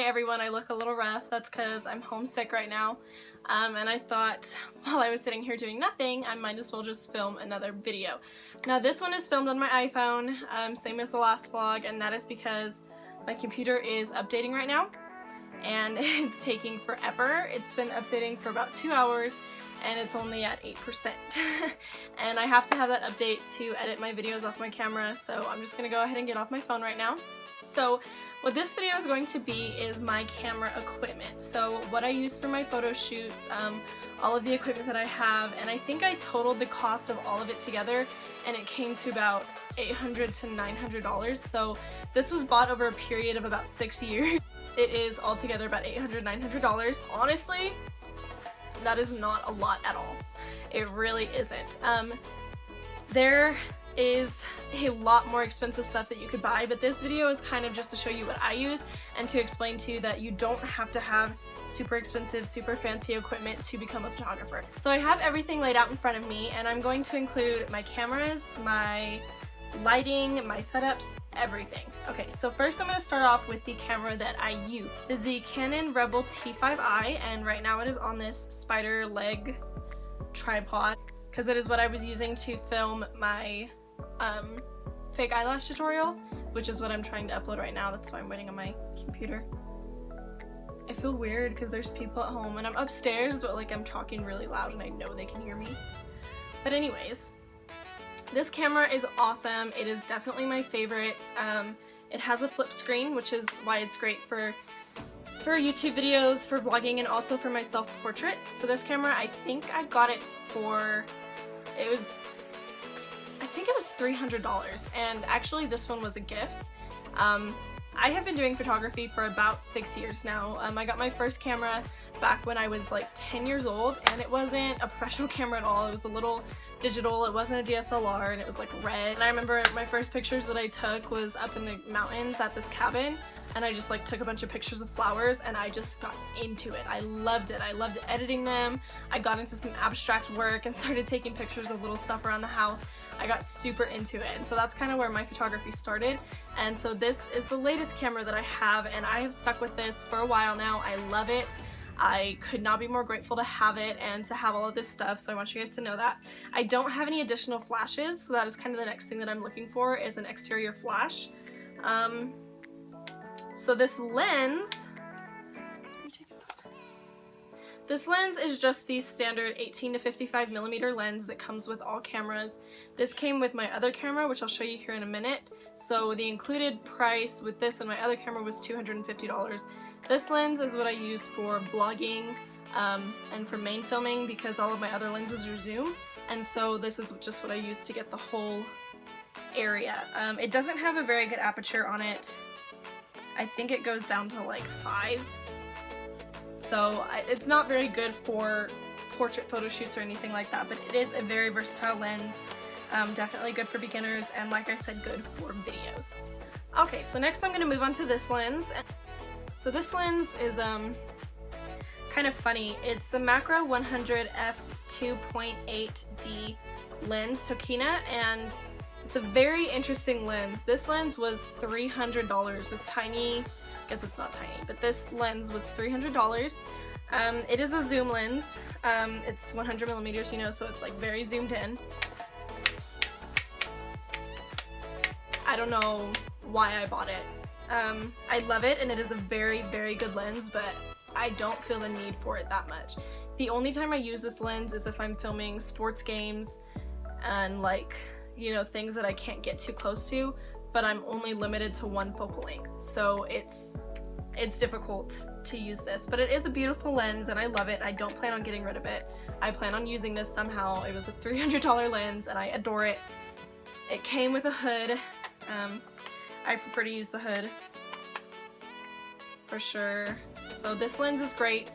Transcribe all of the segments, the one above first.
everyone, I look a little rough. That's because I'm homesick right now. And I thought while I was sitting here doing nothing, I might as well just film another video. Now this one is filmed on my iPhone, same as the last vlog, and that is because my computer is updating right now. And it's taking forever. It's been updating for about 2 hours and it's only at 8%. And I have to have that update to edit my videos off my camera, so I'm just gonna go ahead and get off my phone right now. So what this video is going to be is my camera equipment. So what I use for my photo shoots, all of the equipment that I have, and I think I totaled the cost of all of it together and it came to about $800 to $900. So this was bought over a period of about 6 years. It is altogether about $800, $900. Honestly, that is not a lot at all. It really isn't. There is a lot more expensive stuff that you could buy, but this video is kind of just to show you what I use and to explain to you that you don't have to have super expensive, super fancy equipment to become a photographer. So I have everything laid out in front of me, and I'm going to include my cameras, my lighting, my setups, everything. Okay, so first I'm going to start off with the camera that I use. This is the Canon Rebel T5i, and right now it is on this spider leg tripod because it is what I was using to film my fake eyelash tutorial, which is what I'm trying to upload right now. That's why I'm waiting on my computer. I feel weird because there's people at home and I'm upstairs, but like I'm talking really loud and I know they can hear me. But anyways, this camera is awesome. It is definitely my favorite. It has a flip screen, which is why it's great for YouTube videos, for vlogging, and also for my self-portrait. So this camera, I think I got it for, I think it was $300, and actually this one was a gift. I have been doing photography for about 6 years now. I got my first camera back when I was like 10 years old, and it wasn't a professional camera at all. It was a little digital. It wasn't a DSLR, and it was like red. And I remember my first pictures that I took was up in the mountains at this cabin, and I just like took a bunch of pictures of flowers and I just got into it. I loved it. I loved editing them. I got into some abstract work and started taking pictures of little stuff around the house. I got super into it, and so that's kind of where my photography started. And so this is the latest camera that I have, and I have stuck with this for a while now. I love it. I could not be more grateful to have it and to have all of this stuff, so I want you guys to know that. I don't have any additional flashes, so that is kind of the next thing that I'm looking for, is an exterior flash. So this lens, is just the standard 18 to 55 millimeter lens that comes with all cameras. This came with my other camera, which I'll show you here in a minute. So the included price with this and my other camera was $250. This lens is what I use for vlogging and for main filming because all of my other lenses are zoom, and so this is just what I use to get the whole area. It doesn't have a very good aperture on it. I think it goes down to like 5. So it's not very good for portrait photo shoots or anything like that, but it is a very versatile lens. Definitely good for beginners, and like I said, good for videos. Okay, so next I'm going to move on to this lens. So this lens is kind of funny. It's the Macro 100 f2.8D lens Tokina, and it's a very interesting lens. This lens was $300. This tiny, I guess it's not tiny, but this lens was $300. It is a zoom lens. It's 100 millimeters, you know, so it's like very zoomed in. I don't know why I bought it. I love it, and it is a very, very good lens, but I don't feel the need for it that much. The only time I use this lens is if I'm filming sports games and like, you know, things that I can't get too close to, but I'm only limited to one focal length, so it's difficult to use this. But it is a beautiful lens and I love it. I don't plan on getting rid of it. I plan on using this somehow. It was a $300 lens and I adore it. It came with a hood. I prefer to use the hood for sure. So this lens is great.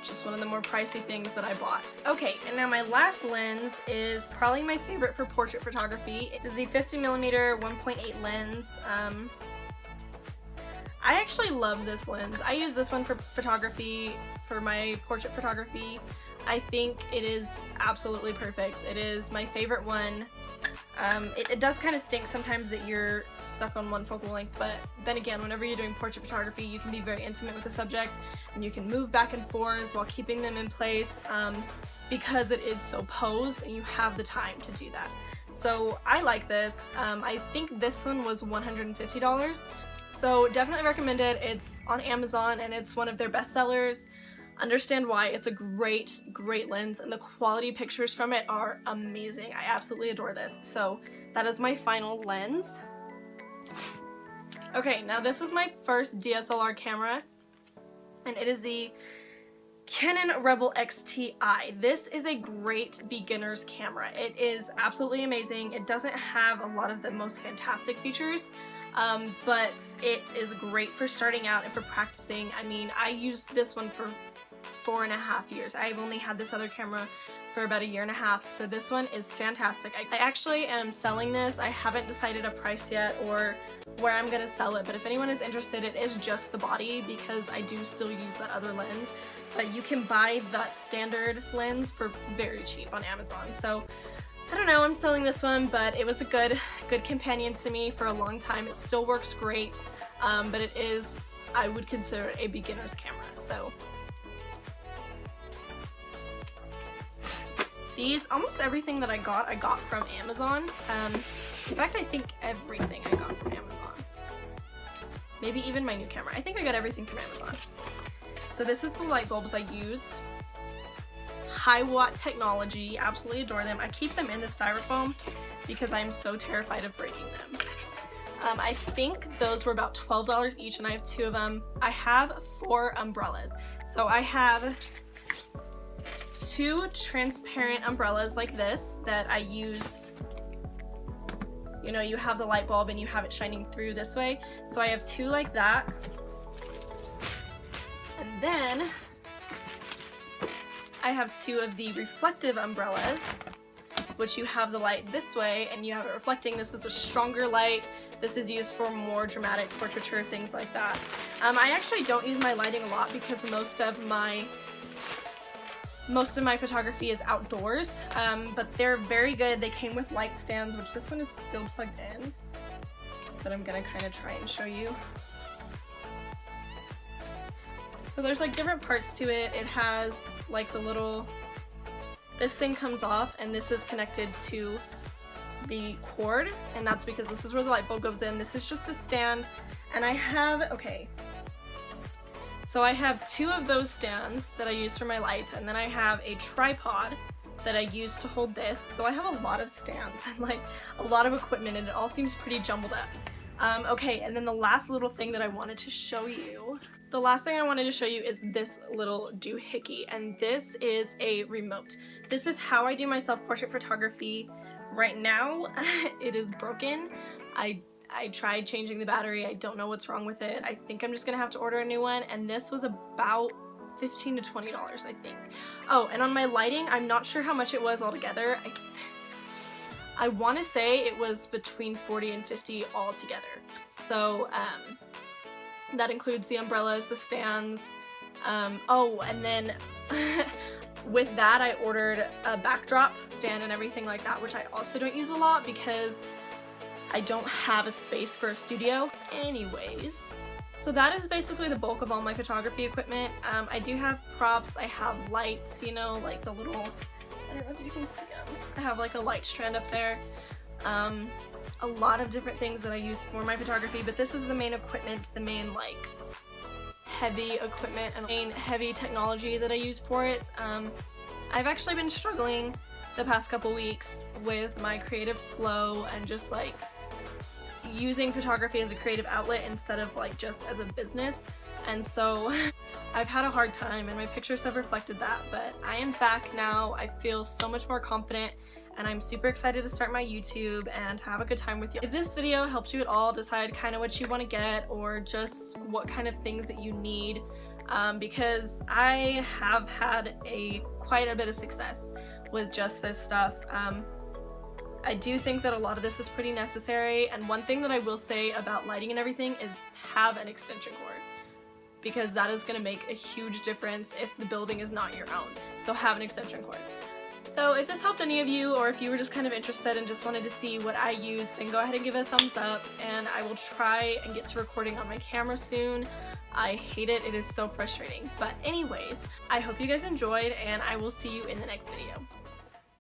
Just one of the more pricey things that I bought. Okay, and now my last lens is probably my favorite for portrait photography. It is the 50mm 1.8 lens. I actually love this lens. I use this one for photography, for my portrait photography. I think it is absolutely perfect. It is my favorite one. It does kind of stink sometimes that you're stuck on one focal length, but then again, whenever you're doing portrait photography, you can be very intimate with the subject and you can move back and forth while keeping them in place because it is so posed and you have the time to do that. So I like this. I think this one was $150, so definitely recommend it. It's on Amazon and it's one of their best sellers. Understand why. It's a great lens and the quality pictures from it are amazing. I absolutely adore this. So that is my final lens. Okay, now this was my first DSLR camera and it is the Canon Rebel XTI. This is a great beginner's camera. It is absolutely amazing. It doesn't have a lot of the most fantastic features, but it is great for starting out and for practicing. I mean, I used this one for 4.5 years. I've only had this other camera for about 1.5 years, so this one is fantastic. I actually am selling this. I haven't decided a price yet or where I'm gonna sell it, but if anyone is interested, it is just the body because I do still use that other lens. But you can buy that standard lens for very cheap on Amazon. So I don't know, I'm selling this one, but it was a good companion to me for a long time. It still works great, but it is, I would consider it a beginner's camera. So these, almost everything that I got from Amazon. In fact, I think everything I got from Amazon. Maybe even my new camera. I think I got everything from Amazon. So this is the light bulbs I use. High watt technology, absolutely adore them. I keep them in the styrofoam because I'm so terrified of breaking them. I think those were about $12 each and I have 2 of them. I have 4 umbrellas. So I have 2 transparent umbrellas like this that I use. You know, you have the light bulb and you have it shining through this way. So I have 2 like that. And then I have 2 of the reflective umbrellas, which you have the light this way and you have it reflecting. This is a stronger light. This is used for more dramatic portraiture, things like that. I actually don't use my lighting a lot because most of my photography is outdoors, but they're very good. They came with light stands, which this one is still plugged in, but I'm gonna kind of try and show you. So there's like different parts to it. It has like the little, this thing comes off and this is connected to the cord, and that's because this is where the light bulb goes in. This is just a stand, and I have, okay, so I have 2 of those stands that I use for my lights, and then I have a tripod that I use to hold this. So I have a lot of stands and like a lot of equipment, and it all seems pretty jumbled up. Okay, and then the last little thing that I wanted to show you, is this little doohickey, and this is a remote. This is how I do my self-portrait photography. Right now, it is broken. I tried changing the battery. I don't know what's wrong with it. I think I'm just gonna have to order a new one, and this was about $15 to $20, I think. Oh, and on my lighting, I'm not sure how much it was altogether. I want to say it was between 40 and 50 all together. So that includes the umbrellas, the stands. Oh, and then with that I ordered a backdrop stand and everything like that, which I also don't use a lot because I don't have a space for a studio. Anyways, so that is basically the bulk of all my photography equipment. I do have props. I have lights, you know, like the little, I don't know if you can see them. I have like a light strand up there. A lot of different things that I use for my photography, but this is the main equipment, the main like heavy equipment and main heavy technology that I use for it. I've actually been struggling the past couple weeks with my creative flow and just like using photography as a creative outlet instead of like just as a business, and so I've had a hard time and my pictures have reflected that, but I am back now. I feel so much more confident and I'm super excited to start my YouTube and have a good time with you. If this video helped you at all decide kind of what you want to get or just what kind of things that you need, because I have had quite a bit of success with just this stuff. I do think that a lot of this is pretty necessary, and one thing that I will say about lighting and everything is have an extension cord. because that is going to make a huge difference if the building is not your own. So have an extension cord. So if this helped any of you, or if you were just kind of interested and just wanted to see what I use, then go ahead and give it a thumbs up, and I will try and get to recording on my camera soon. I hate it. It is so frustrating. But anyways, I hope you guys enjoyed, and I will see you in the next video.